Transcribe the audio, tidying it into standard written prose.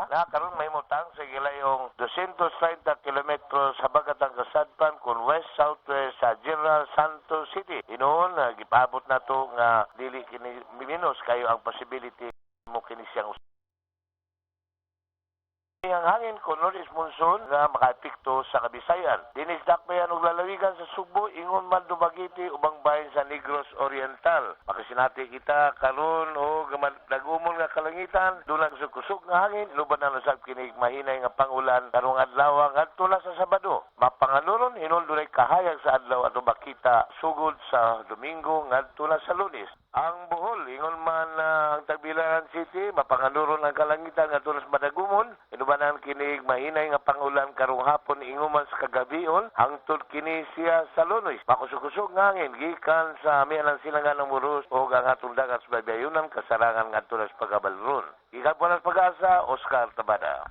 na karon may mutang sa gilayong 230 kilometros habagatang kasadpan kun west southwest sa General Santos City. Inoon gipaabot nato nga dili kini minus kayo ang possibility mo kini siyang ang hangin ko northeast monsoon nga makaapekto sa Kabisayan. Dinis dakbayan ug lalawigan sa Sugbo, ingon man Dumaguete ubang bahin sa Negros Oriental. Makasinati kita karon o nagumon nga kalangitan, dunang kusog nga hangin, luban na nasab kini mahinay nga pangulan karong adlaw ngadto na sa Sabado. Mapanganuron hinon dunay kahayag sa adlaw ato makita sugod sa Domingo ngadto na sa Lunes. Ang Bohol, ingon man ang Tagbilaran City, mapanganuron ang kalangitan ngadto na sa Madagumon, inubanan kini mahinay nga pangulan karong hapon ingon man sa kagabion, hangtod kini siya sa Lunes. Makusog-kusog nga hangin gikan sa mianang silangan ng Muros o ang atong dagat sa Bayunan kasarangan ngadto na sa Pagabalron. Ikaw po ng pag-asa, Oscar Tabada.